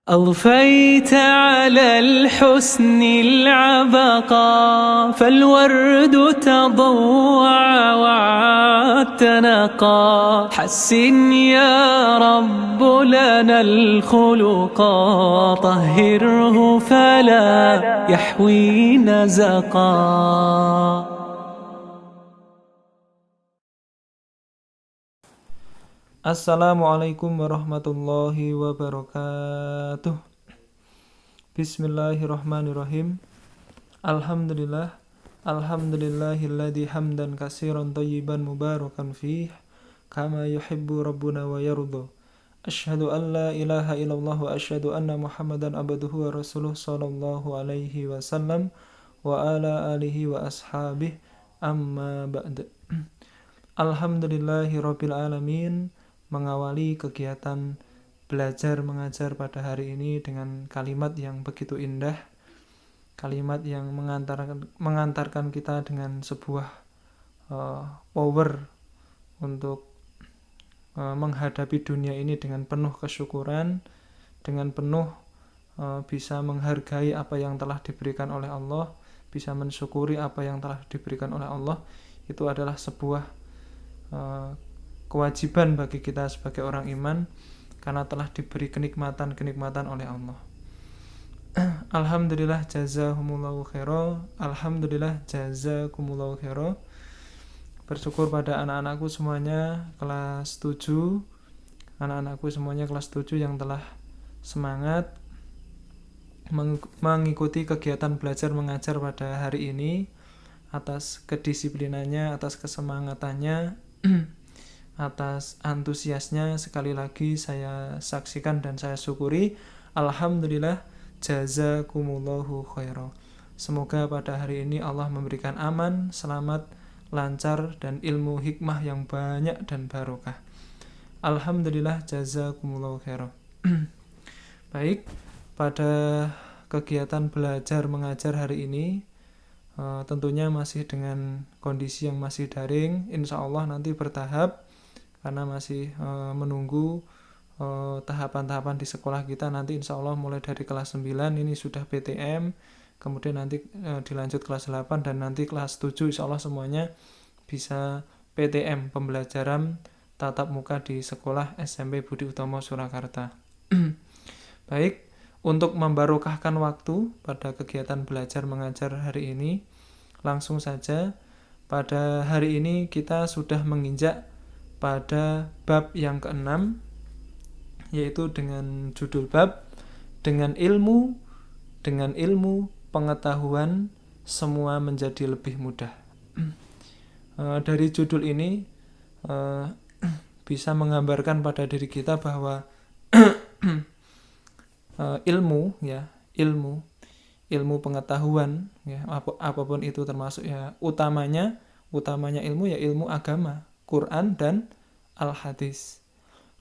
أضفيت على الحسن العبقى فالورد تضوع واعتنقا حسن يا رب لنا الخلقا طهره فلا يحوي نزقا. Assalamualaikum warahmatullahi wabarakatuh. Bismillahirrahmanirrahim. Alhamdulillahilladzi hamdan katsiran thayyiban mubarakan fih kama yuhibbu rabbuna wa yarda. Asyhadu an la ilaha illallah wa asyhadu anna Muhammadan abduhu wa rasuluh sallallahu alaihi wasallam wa ala alihi wa ashabihi amma ba'd. Alhamdulillahirabbil alamin. Mengawali kegiatan belajar mengajar pada hari ini dengan kalimat yang begitu indah, kalimat yang mengantarkan kita dengan sebuah power untuk menghadapi dunia ini dengan penuh kesyukuran, dengan penuh bisa menghargai apa yang telah diberikan oleh Allah, bisa mensyukuri apa yang telah diberikan oleh Allah. Itu adalah sebuah kewajiban bagi kita sebagai orang iman karena telah diberi kenikmatan oleh Allah. Alhamdulillah jazahumullahu khaira. Alhamdulillah jazakumullahu khaira. Bersyukur pada anak-anakku semuanya kelas 7. Anak-anakku semuanya kelas 7 yang telah semangat mengikuti kegiatan belajar mengajar pada hari ini, atas kedisiplinannya, atas kesemangatannya, atas antusiasnya. Sekali lagi saya saksikan dan saya syukuri. Alhamdulillah jazakumullahu khaira. Semoga pada hari ini Allah memberikan aman, selamat, lancar, dan ilmu hikmah yang banyak dan barokah. Alhamdulillah jazakumullahu khaira. Baik, pada kegiatan belajar mengajar hari ini tentunya masih dengan kondisi yang masih daring. Insya Allah nanti bertahap karena masih menunggu tahapan-tahapan di sekolah kita. Nanti insya Allah mulai dari kelas 9 ini sudah PTM, kemudian nanti dilanjut kelas 8 dan nanti kelas 7 insya Allah semuanya bisa PTM, pembelajaran tatap muka di sekolah SMP Budi Utomo Surakarta. Baik, untuk membarokahkan waktu pada kegiatan belajar mengajar hari ini, langsung saja pada hari ini kita sudah menginjak pada bab yang ke-6, yaitu dengan judul bab dengan ilmu pengetahuan semua menjadi lebih mudah. Dari judul ini bisa menggambarkan pada diri kita bahwa ilmu pengetahuan ya, apapun itu termasuk ya utamanya ilmu ya ilmu agama, Quran dan Al-Hadis.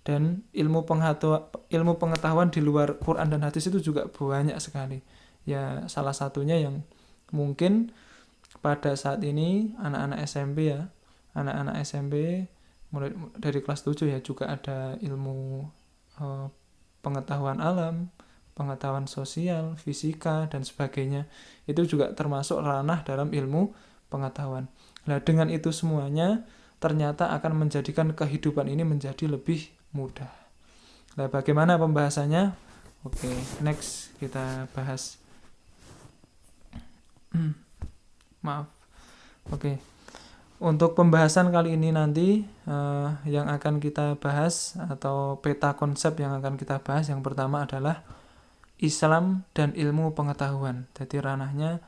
Dan ilmu pengetahuan di luar Quran dan Hadis itu juga banyak sekali. Ya salah satunya yang mungkin pada saat ini anak-anak SMP mulai dari kelas 7 ya juga ada ilmu pengetahuan alam, pengetahuan sosial, fisika dan sebagainya. Itu juga termasuk ranah dalam ilmu pengetahuan. Nah, dengan itu semuanya ternyata akan menjadikan kehidupan ini menjadi lebih mudah. Nah, bagaimana pembahasannya? Oke, next kita bahas. Oke. Untuk pembahasan kali ini nanti yang akan kita bahas atau peta konsep yang akan kita bahas, yang pertama adalah Islam dan ilmu pengetahuan. Jadi ranahnya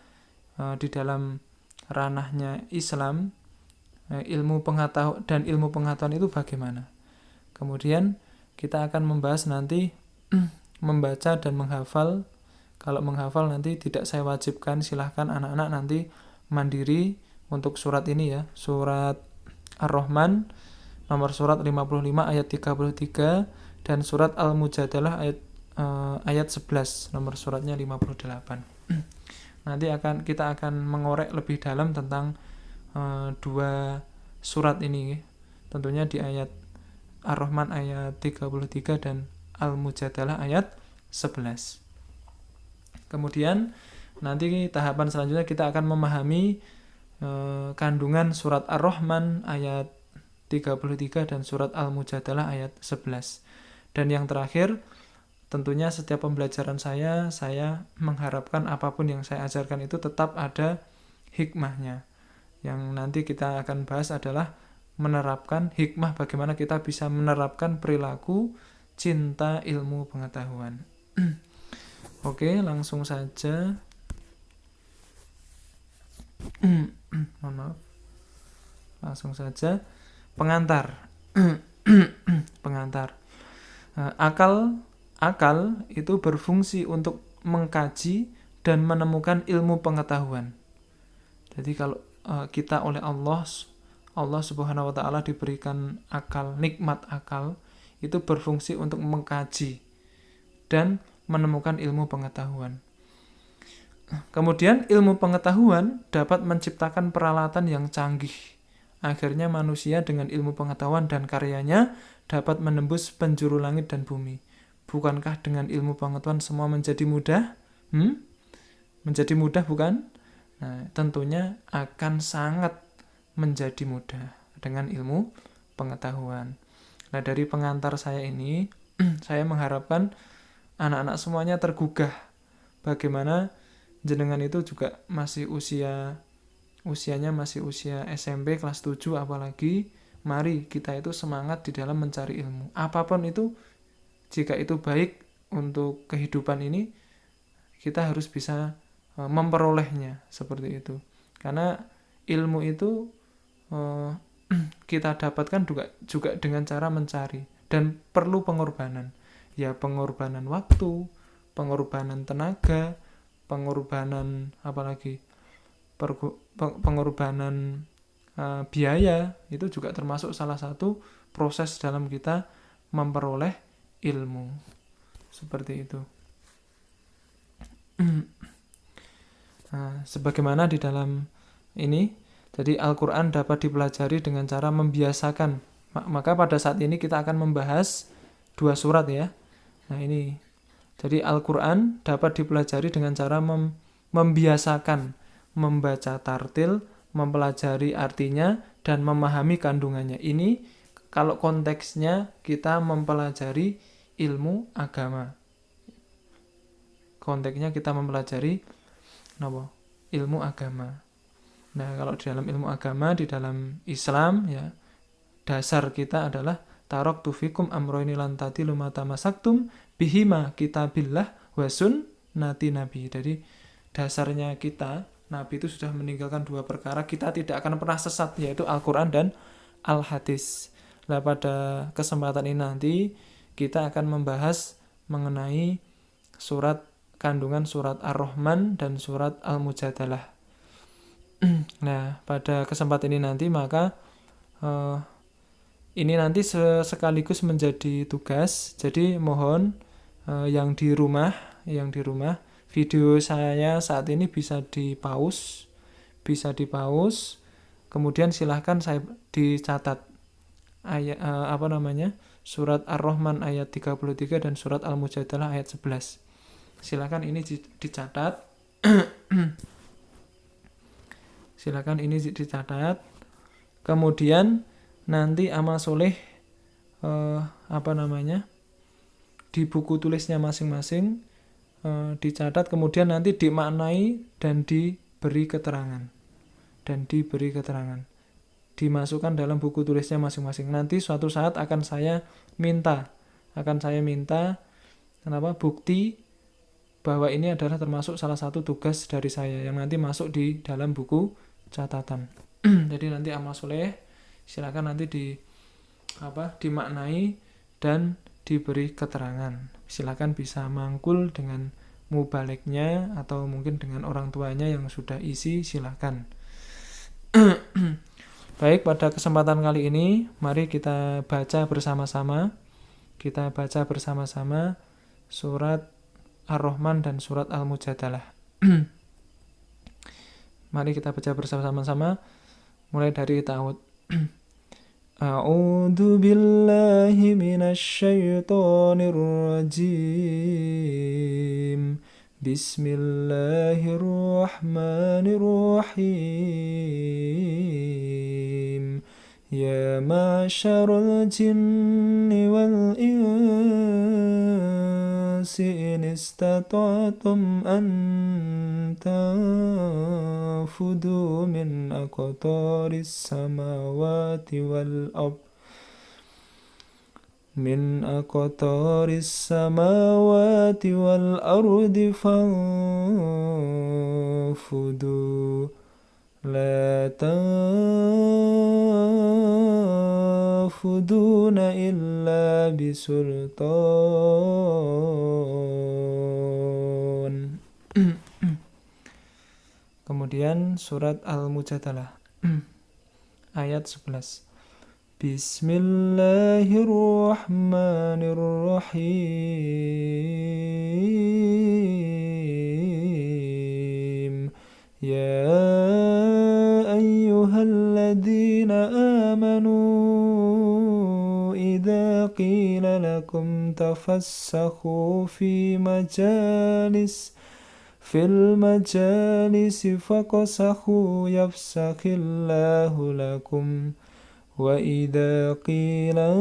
di dalam ranahnya Islam, ilmu pengetahuan itu bagaimana. Kemudian kita akan membahas nanti membaca dan menghafal. Kalau menghafal nanti tidak saya wajibkan, silahkan anak-anak nanti mandiri untuk surat ini ya, surat Ar-Rahman nomor surat 55 ayat 33 dan surat Al-Mujadalah ayat 11 nomor suratnya 58. Nanti kita akan mengorek lebih dalam tentang dua surat ini, tentunya di ayat Ar-Rahman ayat 33 dan Al-Mujadalah ayat 11. Kemudian nanti tahapan selanjutnya kita akan memahami kandungan surat Ar-Rahman ayat 33 dan surat Al-Mujadalah ayat 11. Dan yang terakhir, tentunya setiap pembelajaran saya mengharapkan apapun yang saya ajarkan itu tetap ada hikmahnya. Yang nanti kita akan bahas adalah menerapkan hikmah, bagaimana kita bisa menerapkan perilaku cinta ilmu pengetahuan. Oke, langsung saja. Mohon maaf. Langsung saja. Pengantar. Pengantar. Akal itu berfungsi untuk mengkaji dan menemukan ilmu pengetahuan. Jadi kalau kita oleh Allah Subhanahu wa taala diberikan akal, nikmat akal, itu berfungsi untuk mengkaji dan menemukan ilmu pengetahuan. Kemudian ilmu pengetahuan dapat menciptakan peralatan yang canggih. Akhirnya manusia dengan ilmu pengetahuan dan karyanya dapat menembus penjuru langit dan bumi. Bukankah dengan ilmu pengetahuan semua menjadi mudah? Menjadi mudah bukan? Nah, tentunya akan sangat menjadi mudah dengan ilmu pengetahuan. Nah, dari pengantar saya ini, saya mengharapkan anak-anak semuanya tergugah bagaimana jenengan itu juga masih usianya masih usia SMP kelas 7 apalagi. Mari kita itu semangat di dalam mencari ilmu. Apapun itu, jika itu baik untuk kehidupan ini, kita harus bisa memperolehnya seperti itu. Karena ilmu itu kita dapatkan juga dengan cara mencari dan perlu pengorbanan. Ya, pengorbanan waktu, pengorbanan tenaga, pengorbanan apalagi pengorbanan biaya, itu juga termasuk salah satu proses dalam kita memperoleh ilmu. Seperti itu. Sebagaimana di dalam ini, jadi Al-Quran dapat dipelajari dengan cara membiasakan. Maka pada saat ini kita akan membahas 2 surat ya. Nah ini, jadi Al-Quran dapat dipelajari dengan cara membiasakan membaca tartil, mempelajari artinya, dan memahami kandungannya. Ini kalau konteksnya kita mempelajari ilmu agama. Konteksnya kita mempelajari ilmu agama. Nah, kalau di dalam ilmu agama, di dalam Islam, ya, dasar kita adalah taraktu fikum amroini lan tadilu ma tamasaktum bihima kitabillah wa sunnati nabi. Jadi dasarnya kita, Nabi itu sudah meninggalkan 2 perkara, kita tidak akan pernah sesat, yaitu Al-Quran dan Al-Hadis. Nah, pada kesempatan ini nanti kita akan membahas mengenai kandungan surat Ar-Rahman dan surat Al-Mujadalah. Nah, pada kesempatan ini nanti maka ini nanti sekaligus menjadi tugas. Jadi mohon yang di rumah video saya saat ini bisa di pause, kemudian silahkan saya dicatat ayat surat Ar-Rahman ayat 33 dan surat Al-Mujadalah ayat 11. Silahkan ini dicatat. Silakan ini dicatat. Kemudian nanti amal soleh di buku tulisnya masing-masing dicatat, kemudian nanti dimaknai dan diberi keterangan. Dimasukkan dalam buku tulisnya masing-masing. Nanti suatu saat akan saya minta bukti bahwa ini adalah termasuk salah satu tugas dari saya yang nanti masuk di dalam buku catatan. Jadi nanti amal soleh silakan nanti dimaknai dan diberi keterangan. Silakan bisa mangkul dengan mubaliknya atau mungkin dengan orang tuanya yang sudah isi, silakan. Baik, pada kesempatan kali ini mari kita baca bersama-sama. Surat Ar-Rahman dan surat Al-Mujadalah. Mari kita baca bersama-sama mulai dari ta'awud. A'udzu billahi minasyaitonir rajim. Bismillahirrahmanirrahim. Ya ma'syaral jinni wal insi in istata'tum an tanfudu min aqtaris samawati wal ard min aqtaris samawati wal ardi fanfudu la tanfuduna illa bisultan. Kemudian surat Al-Mujadalah ayat 11. Bismillahirrahmanirrahim. Ya ayyuhalladzina amanu idza qila lakum tafassahu fil majalisi faqsahu yafsakhillahu lakum wa idza qila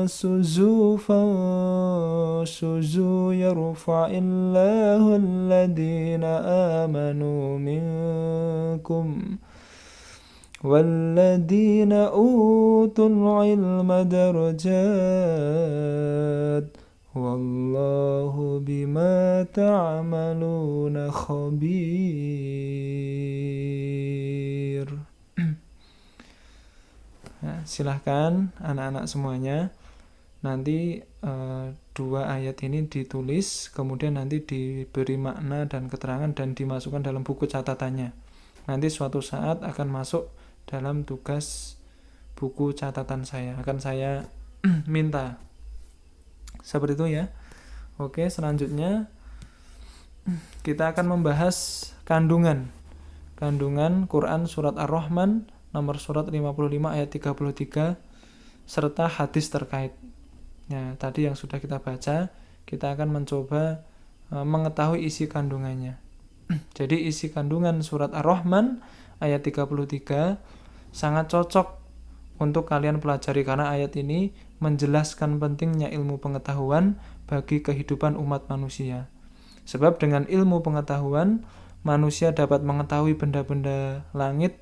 suzu fansuzu yarfa'illahu alladhina amanu minkum walladhina utul ilma darajat wallahu bima ta'maluna khabir. Nah, silahkan anak-anak semuanya nanti dua ayat ini ditulis, kemudian nanti diberi makna dan keterangan dan dimasukkan dalam buku catatannya. Nanti suatu saat akan masuk dalam tugas buku catatan saya, akan saya minta seperti itu ya. Oke, selanjutnya kita akan membahas kandungan Quran surat Ar-Rahman nomor surat 55 ayat 33 serta hadis terkait. Ya, tadi yang sudah kita baca, kita akan mencoba mengetahui isi kandungannya. Jadi isi kandungan surat Ar-Rahman ayat 33 sangat cocok untuk kalian pelajari karena ayat ini menjelaskan pentingnya ilmu pengetahuan bagi kehidupan umat manusia. Sebab dengan ilmu pengetahuan manusia dapat mengetahui benda-benda langit.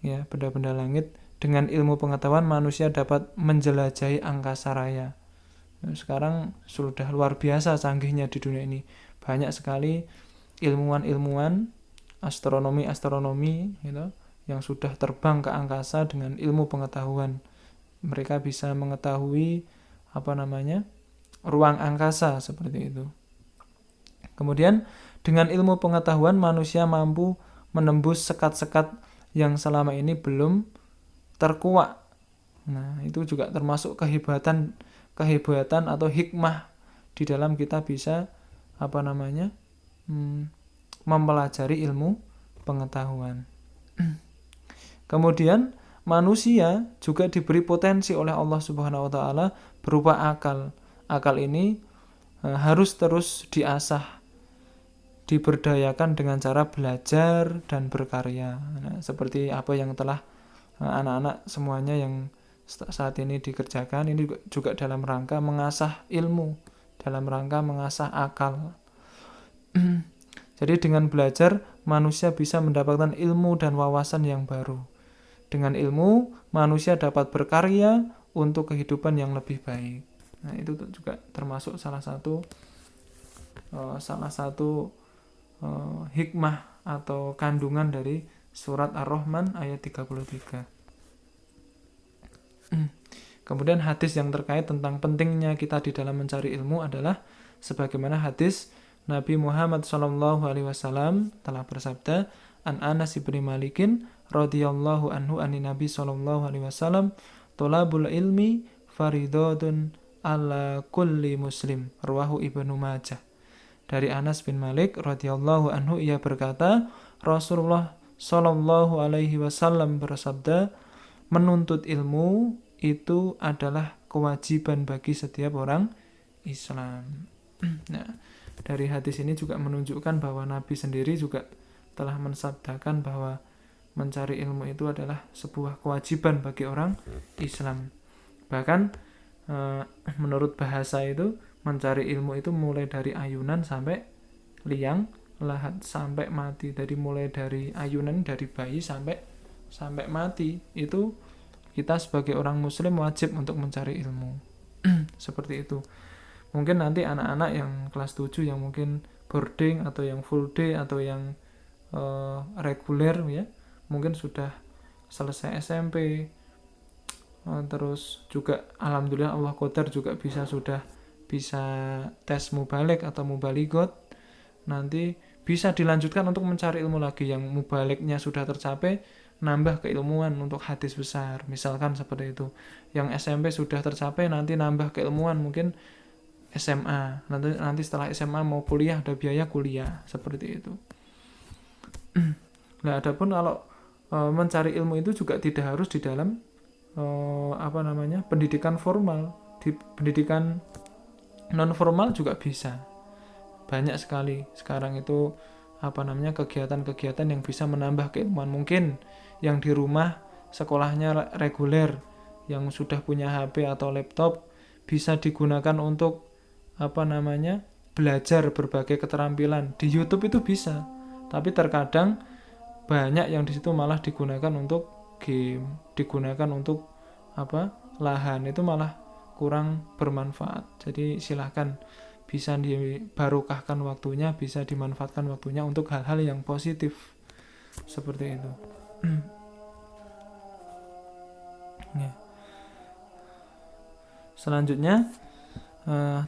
Ya, benda-benda langit. Dengan ilmu pengetahuan manusia dapat menjelajahi angkasa raya. Sekarang sudah luar biasa canggihnya di dunia ini. Banyak sekali ilmuwan-ilmuwan astronomi gitu, yang sudah terbang ke angkasa dengan ilmu pengetahuan. Mereka bisa mengetahui ruang angkasa seperti itu. Kemudian dengan ilmu pengetahuan manusia mampu menembus sekat-sekat yang selama ini belum terkuak. Nah, itu juga termasuk kehebatan atau hikmah di dalam kita bisa mempelajari ilmu pengetahuan. Kemudian manusia juga diberi potensi oleh Allah Subhanahu wa taala berupa akal. Akal ini harus terus diasah, diberdayakan dengan cara belajar dan berkarya. Nah, seperti apa yang telah anak-anak semuanya yang saat ini dikerjakan, ini juga dalam rangka mengasah ilmu, dalam rangka mengasah akal. Jadi dengan belajar, manusia bisa mendapatkan ilmu dan wawasan yang baru. Dengan ilmu, manusia dapat berkarya untuk kehidupan yang lebih baik. Nah, itu juga termasuk salah satu hikmah atau kandungan dari surat Ar-Rahman ayat 33. Kemudian hadis yang terkait tentang pentingnya kita di dalam mencari ilmu adalah sebagaimana hadis Nabi Muhammad SAW telah bersabda, An Anas bin Malikin radhiyallahu anhu anin Nabi SAW, tolabul ilmi faridotun ala kulli muslim, rawahu Ibnu Majah. Dari Anas bin Malik radhiyallahu anhu, ia berkata, Rasulullah sallallahu alaihi wasallam bersabda, menuntut ilmu itu adalah kewajiban bagi setiap orang Islam. Nah, dari hadis ini juga menunjukkan bahwa Nabi sendiri juga telah mensabdakan bahwa mencari ilmu itu adalah sebuah kewajiban bagi orang Islam. Bahkan menurut bahasa itu mencari ilmu itu mulai dari ayunan sampai liang lahat, sampai mati. Dari mulai dari ayunan, dari bayi sampai mati, itu kita sebagai orang muslim wajib untuk mencari ilmu. Seperti itu. Mungkin nanti anak-anak yang kelas 7 yang mungkin boarding atau yang full day atau yang reguler ya, mungkin sudah selesai SMP, terus juga alhamdulillah Allah qadar juga bisa tes mubalik atau mubaligot, nanti bisa dilanjutkan untuk mencari ilmu lagi. Yang mubaliknya sudah tercapai, nambah keilmuan untuk hadis besar, misalkan seperti itu. Yang SMP sudah tercapai, nanti nambah keilmuan mungkin SMA, nanti setelah SMA mau kuliah ada biaya kuliah, seperti itu. Nah, adapun kalau mencari ilmu itu juga tidak harus di dalam pendidikan formal, di pendidikan non formal juga bisa. Banyak sekali sekarang itu kegiatan-kegiatan yang bisa menambah keilmuan. Mungkin yang di rumah sekolahnya reguler, yang sudah punya HP atau laptop, bisa digunakan untuk belajar berbagai keterampilan. Di YouTube itu bisa, tapi terkadang banyak yang di situ malah digunakan untuk game, digunakan untuk lahan, itu malah kurang bermanfaat. Jadi silahkan, bisa dibarokahkan waktunya, bisa dimanfaatkan waktunya untuk hal-hal yang positif, seperti itu. Ya. Selanjutnya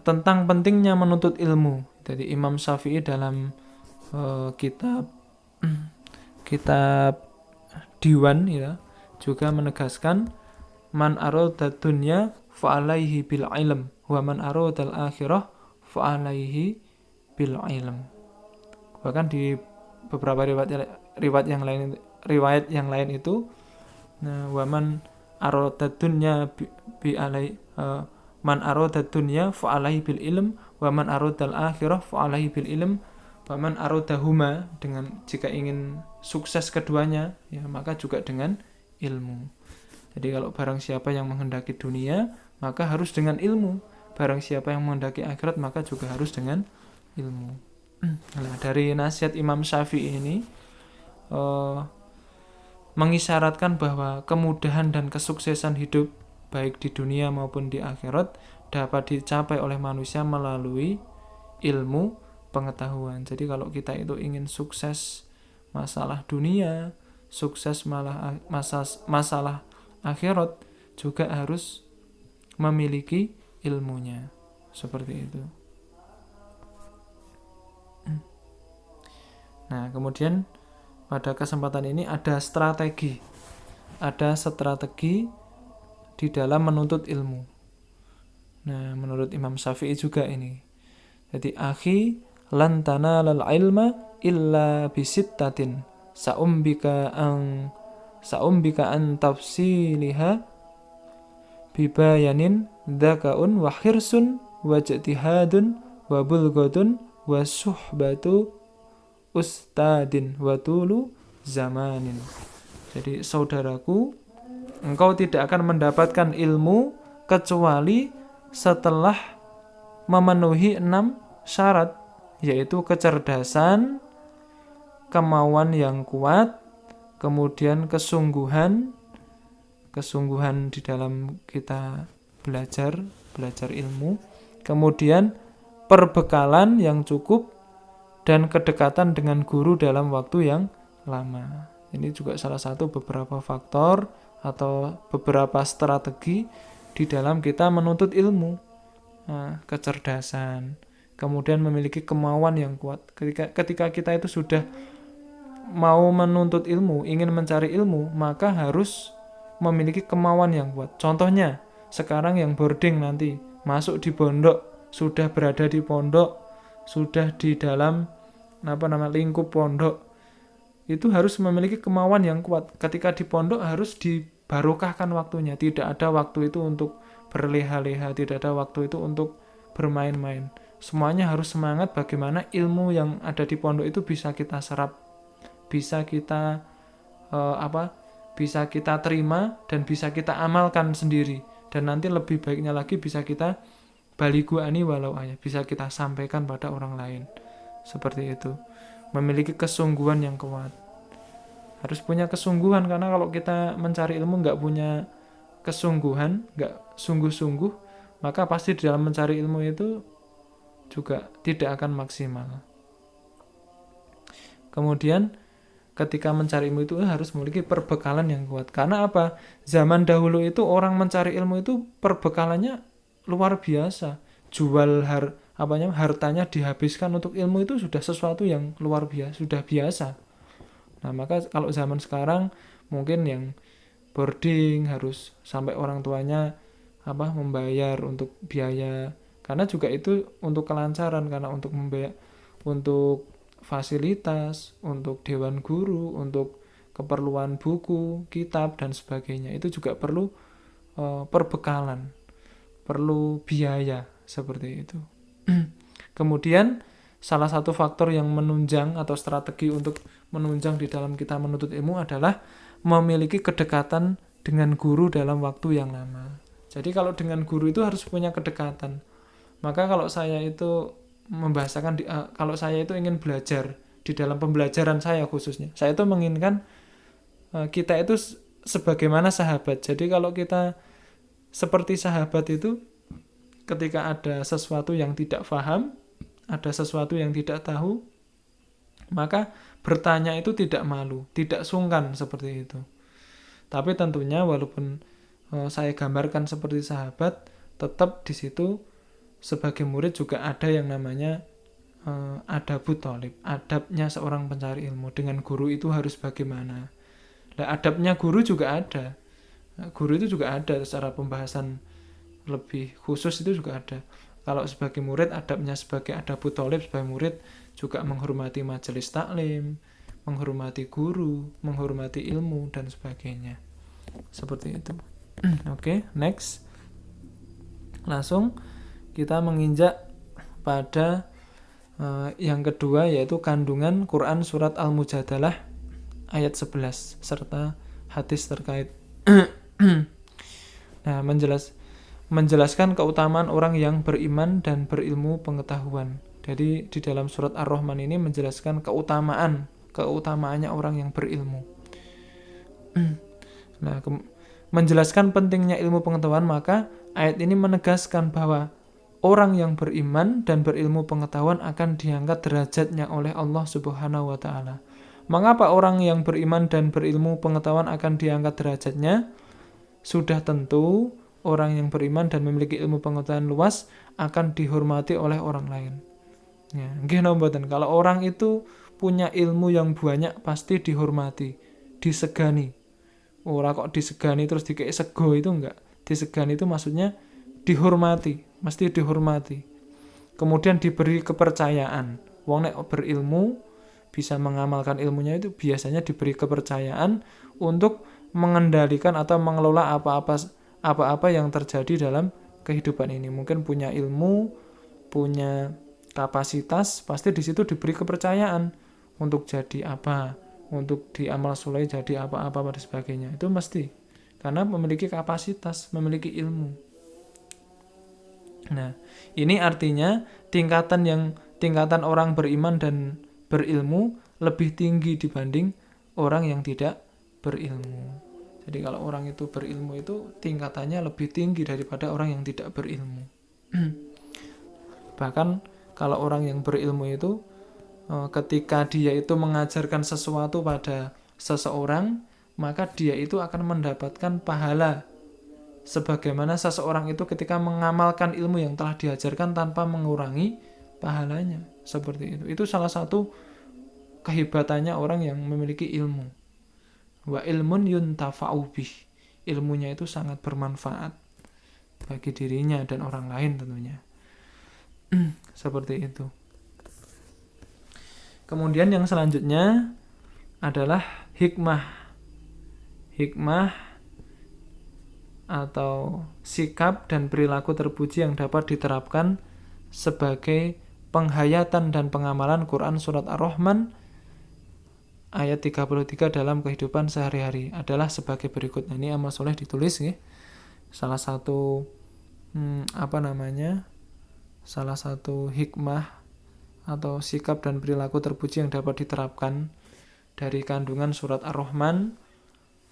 tentang pentingnya menuntut ilmu. Jadi Imam Syafi'i dalam kitab Diwan ya, juga menegaskan man arada dunya fa alaihi bil ilm wa man arada al akhirah fa alaihi bil ilm. Bahkan di beberapa riwayat yang lain itu wa man arada dunya bi alai man arada dunya fa alaihi bil ilm wa man arada al akhirah fa alaihi bil ilm wa man aradahuma, dengan jika ingin sukses keduanya ya maka juga dengan ilmu. Jadi kalau barang siapa yang menghendaki dunia maka harus dengan ilmu, barang siapa yang menghendaki akhirat maka juga harus dengan ilmu. Nah, dari nasihat Imam Syafi'i ini mengisyaratkan bahwa kemudahan dan kesuksesan hidup baik di dunia maupun di akhirat dapat dicapai oleh manusia melalui ilmu pengetahuan. Jadi kalau kita itu ingin sukses masalah dunia, sukses masalah akhirat, juga harus memiliki ilmunya. Seperti itu. Nah, kemudian pada kesempatan ini ada strategi di dalam menuntut ilmu. Nah, menurut Imam Syafi'i juga ini. Jadi akhi lan tanalal ilma illa bisittatin sa'umbika an tafsiliha bibayanin dzakaun wa khirsun wa ijtihadun wa bulghadun wa suhbatu ustadin wa tulu zamanin. Jadi saudaraku, engkau tidak akan mendapatkan ilmu kecuali setelah memenuhi 6 syarat, yaitu kecerdasan, kemauan yang kuat, kemudian kesungguhan di dalam kita belajar ilmu, kemudian perbekalan yang cukup, dan kedekatan dengan guru dalam waktu yang lama. Ini juga salah satu beberapa faktor atau beberapa strategi di dalam kita menuntut ilmu. Nah, kecerdasan, kemudian memiliki kemauan yang kuat. Ketika kita itu sudah mau menuntut ilmu, ingin mencari ilmu, maka harus memiliki kemauan yang kuat. Contohnya, sekarang yang boarding nanti masuk di pondok, sudah berada di pondok, sudah di dalam lingkup pondok, itu harus memiliki kemauan yang kuat. Ketika di pondok harus barokahkan waktunya. Tidak ada waktu itu untuk berleha-leha, tidak ada waktu itu untuk bermain-main. Semuanya harus semangat bagaimana ilmu yang ada di pondok itu bisa kita serap, bisa kita bisa kita terima dan bisa kita amalkan sendiri. Dan nanti lebih baiknya lagi bisa kita baligu ani walau ayah, bisa kita sampaikan pada orang lain. Seperti itu. Memiliki kesungguhan yang kuat. Harus punya kesungguhan, karena kalau kita mencari ilmu nggak punya kesungguhan, nggak sungguh-sungguh, maka pasti di dalam mencari ilmu itu juga tidak akan maksimal. Kemudian ketika mencari ilmu itu harus memiliki perbekalan yang kuat. Karena apa? Zaman dahulu itu orang mencari ilmu itu perbekalannya luar biasa. Jual hartanya dihabiskan untuk ilmu itu sudah sesuatu yang luar biasa, sudah biasa. Nah, maka kalau zaman sekarang mungkin yang boarding harus sampai orang tuanya membayar untuk biaya, karena juga itu untuk kelancaran, karena untuk membayar untuk fasilitas, untuk dewan guru, untuk keperluan buku, kitab dan sebagainya. Itu juga perlu perbekalan, perlu biaya seperti itu. Kemudian salah satu faktor yang menunjang atau strategi untuk menunjang di dalam kita menuntut ilmu adalah memiliki kedekatan dengan guru dalam waktu yang lama. Jadi kalau dengan guru itu harus punya kedekatan. Maka kalau saya itu membahasakan kalau saya itu ingin belajar di dalam pembelajaran saya khususnya, saya itu menginginkan kita itu sebagaimana sahabat. Jadi kalau kita seperti sahabat itu, ketika ada sesuatu yang tidak paham, ada sesuatu yang tidak tahu, maka bertanya itu tidak malu, tidak sungkan seperti itu. Tapi tentunya walaupun saya gambarkan seperti sahabat, tetap di situ sebagai murid juga ada yang namanya adabut thalib, adabnya seorang pencari ilmu. Dengan guru itu harus bagaimana. Nah, adabnya guru juga ada. Guru itu juga ada secara pembahasan lebih khusus, itu juga ada. Kalau sebagai murid, adabnya sebagai adabut thalib, sebagai murid juga menghormati majelis taklim, menghormati guru, menghormati ilmu dan sebagainya. Seperti itu. Oke, next. Langsung kita menginjak pada yang kedua, yaitu kandungan Quran surat Al-Mujadalah ayat 11 serta hadis terkait. Nah, menjelaskan keutamaan orang yang beriman dan berilmu pengetahuan. Jadi di dalam surat Ar-Rahman ini menjelaskan keutamaannya orang yang berilmu. Nah, menjelaskan pentingnya ilmu pengetahuan, maka ayat ini menegaskan bahwa orang yang beriman dan berilmu pengetahuan akan diangkat derajatnya oleh Allah Subhanahu wa taala. Mengapa orang yang beriman dan berilmu pengetahuan akan diangkat derajatnya? Sudah tentu orang yang beriman dan memiliki ilmu pengetahuan luas akan dihormati oleh orang lain. Ya, nggih napa mboten? Kalau orang itu punya ilmu yang banyak pasti dihormati, disegani. Ora kok disegani terus dikei sego, itu enggak. Disegani itu maksudnya dihormati, mesti dihormati. Kemudian diberi kepercayaan. Wong nek berilmu bisa mengamalkan ilmunya itu biasanya diberi kepercayaan untuk mengendalikan atau mengelola apa-apa yang terjadi dalam kehidupan ini. Mungkin punya ilmu, punya kapasitas, pasti di situ diberi kepercayaan untuk jadi apa, untuk diamal soleh jadi apa-apa dan sebagainya. Itu mesti, karena memiliki kapasitas, memiliki ilmu. Nah, ini artinya tingkatan orang beriman dan berilmu lebih tinggi dibanding orang yang tidak berilmu. Jadi kalau orang itu berilmu itu tingkatannya lebih tinggi daripada orang yang tidak berilmu. Bahkan kalau orang yang berilmu itu ketika dia itu mengajarkan sesuatu pada seseorang, maka dia itu akan mendapatkan pahala sebagaimana seseorang itu ketika mengamalkan ilmu yang telah diajarkan tanpa mengurangi pahalanya. Seperti itu. Itu salah satu kehebatannya orang yang memiliki ilmu. Wa ilmun yuntafa'u bih. Ilmunya itu sangat bermanfaat bagi dirinya dan orang lain tentunya. Seperti itu. Kemudian yang selanjutnya adalah hikmah. Hikmah atau sikap dan perilaku terpuji yang dapat diterapkan sebagai penghayatan dan pengamalan Quran Surat Ar-Rahman ayat 33 dalam kehidupan sehari-hari adalah sebagai berikut. Nah, ini amal soleh ditulis ya. Salah satu salah satu hikmah atau sikap dan perilaku terpuji yang dapat diterapkan dari kandungan Surat Ar-Rahman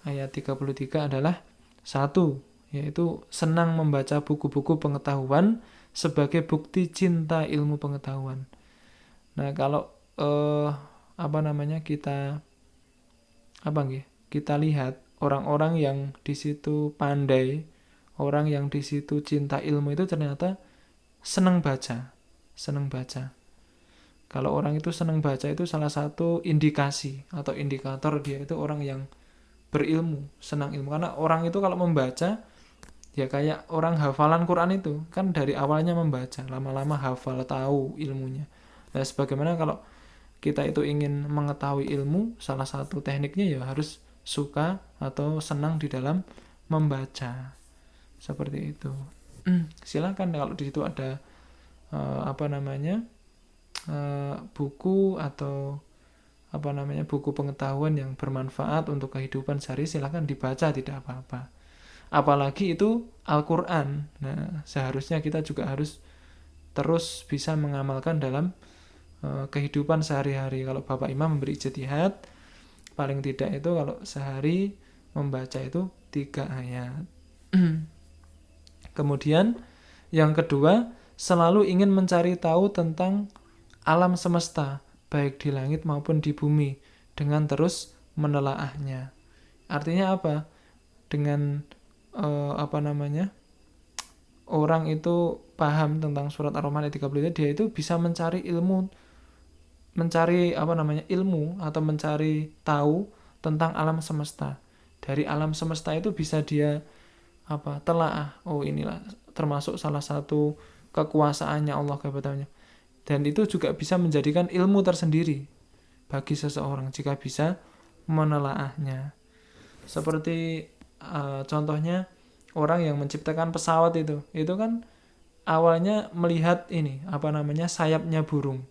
ayat 33 adalah satu, yaitu senang membaca buku-buku pengetahuan sebagai bukti cinta ilmu pengetahuan. Nah, kalau kita lihat orang-orang yang di situ pandai, orang yang di situ cinta ilmu itu ternyata senang baca. Kalau orang itu senang baca itu salah satu indikasi atau indikator dia itu orang yang berilmu, senang ilmu. Karena orang itu kalau membaca, ya kayak orang hafalan Quran itu, kan dari awalnya membaca, lama-lama hafal, tahu ilmunya. Nah, sebagaimana kalau kita itu ingin mengetahui ilmu, salah satu tekniknya ya harus suka atau senang di dalam membaca. Seperti itu. Silakan kalau di situ ada buku atau buku pengetahuan yang bermanfaat untuk kehidupan sehari, silakan dibaca, tidak apa-apa. Apalagi itu Al-Quran. Nah, seharusnya kita juga harus terus bisa mengamalkan dalam kehidupan sehari-hari. Kalau Bapak Imam memberi ijtihad, paling tidak itu kalau sehari membaca itu 3 ayat. Kemudian yang kedua, selalu ingin mencari tahu tentang alam semesta, baik di langit maupun di bumi, dengan terus menelaahnya. Artinya apa? Dengan orang itu paham tentang surat Ar-Rahman ayat 33, dia itu bisa mencari ilmu atau mencari tahu tentang alam semesta. Dari alam semesta itu bisa dia telaah. Oh, inilah termasuk salah satu kekuasaannya Allah kebetulannya. Dan itu juga bisa menjadikan ilmu tersendiri bagi seseorang jika bisa menelaahnya. Seperti contohnya orang yang menciptakan pesawat itu kan awalnya melihat sayapnya burung.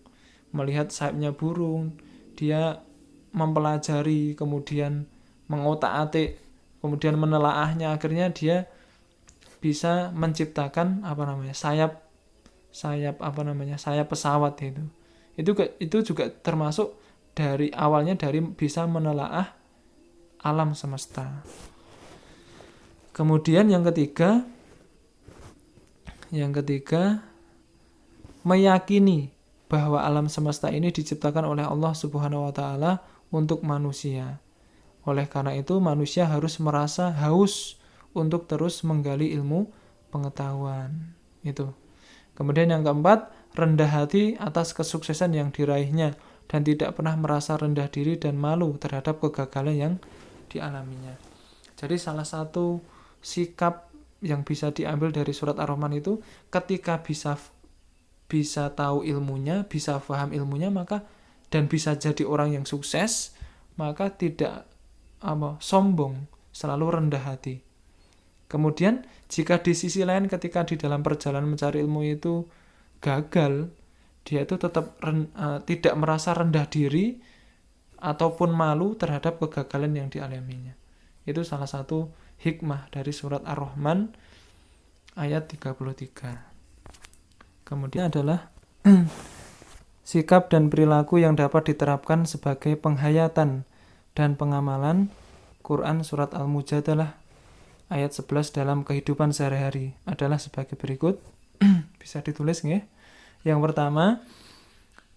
Melihat sayapnya burung, dia mempelajari, kemudian mengotak-atik, kemudian menelaahnya, akhirnya dia bisa menciptakan sayap pesawat itu. Itu juga termasuk dari awalnya dari bisa menelaah alam semesta. Kemudian yang ketiga meyakini bahwa alam semesta ini diciptakan oleh Allah Subhanahu wa taala untuk manusia. Oleh karena itu manusia harus merasa haus untuk terus menggali ilmu pengetahuan. Itu. Kemudian yang keempat, rendah hati atas kesuksesan yang diraihnya dan tidak pernah merasa rendah diri dan malu terhadap kegagalan yang dialaminya. Jadi salah satu sikap yang bisa diambil dari surat Ar-Rahman itu, ketika bisa tahu ilmunya, bisa paham ilmunya, maka dan bisa jadi orang yang sukses, maka tidak sombong, selalu rendah hati. Kemudian jika di sisi lain ketika di dalam perjalanan mencari ilmu itu gagal, dia itu tetap tidak merasa rendah diri ataupun malu terhadap kegagalan yang dialaminya. Itu salah satu hikmah dari surat Ar-Rahman ayat 33. Kemudian adalah sikap dan perilaku yang dapat diterapkan sebagai penghayatan dan pengamalan Quran surat Al-Mujadalah ayat 11 dalam kehidupan sehari-hari adalah sebagai berikut. Bisa ditulis nggih. Yang pertama,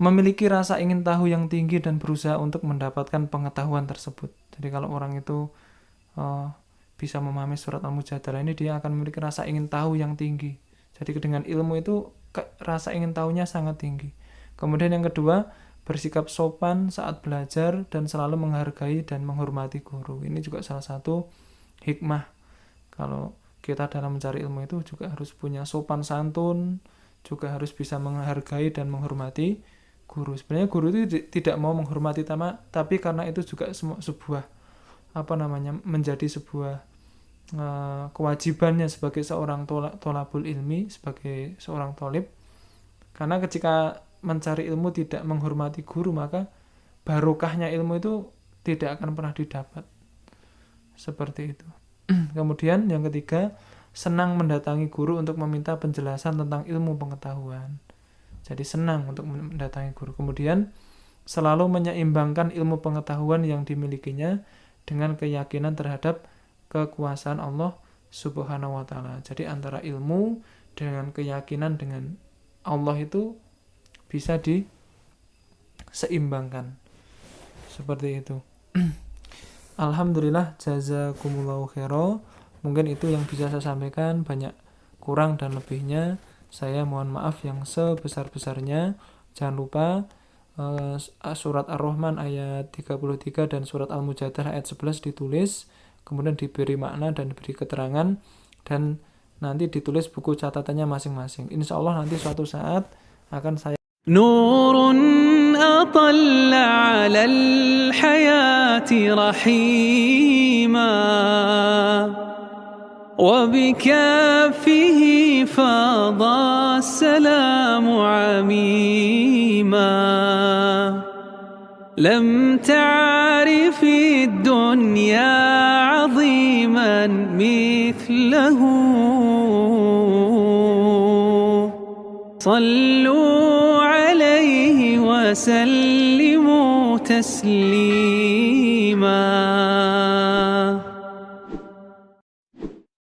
memiliki rasa ingin tahu yang tinggi dan berusaha untuk mendapatkan pengetahuan tersebut. Jadi kalau orang itu bisa memahami surat Al-Mujadalah ini, dia akan memiliki rasa ingin tahu yang tinggi. Jadi dengan ilmu itu rasa ingin tahunya sangat tinggi. Kemudian yang kedua, bersikap sopan saat belajar dan selalu menghargai dan menghormati guru. Ini juga salah satu hikmah. Kalau kita dalam mencari ilmu itu juga harus punya sopan santun, juga harus bisa menghargai dan menghormati guru. Sebenarnya guru itu tidak mau menghormati tapi karena itu juga sebuah menjadi sebuah kewajibannya sebagai seorang tolabul ilmi, sebagai seorang tolib. Karena ketika mencari ilmu tidak menghormati guru, maka barokahnya ilmu itu tidak akan pernah didapat. Seperti itu. Kemudian yang ketiga, senang mendatangi guru untuk meminta penjelasan tentang ilmu pengetahuan. Jadi senang untuk mendatangi guru. Kemudian selalu menyeimbangkan ilmu pengetahuan yang dimilikinya dengan keyakinan terhadap kekuasaan Allah Subhanahu wa taala. Jadi antara ilmu dengan keyakinan dengan Allah itu bisa diseimbangkan. Seperti itu. Alhamdulillah, jazakumullahu khairan. Mungkin itu yang bisa saya sampaikan, banyak kurang dan lebihnya saya mohon maaf yang sebesar-besarnya. Jangan lupa surat Ar-Rahman ayat 33 dan surat Al-Mujadalah ayat 11 ditulis, kemudian diberi makna dan diberi keterangan, dan nanti ditulis buku catatannya masing-masing. Insya Allah nanti suatu saat akan saya نور أطل على الحياة رحيما وبكافه فاض السلام عميما لم تعرف الدنيا عظيما مثله صلوا عليه وسلموا تسليما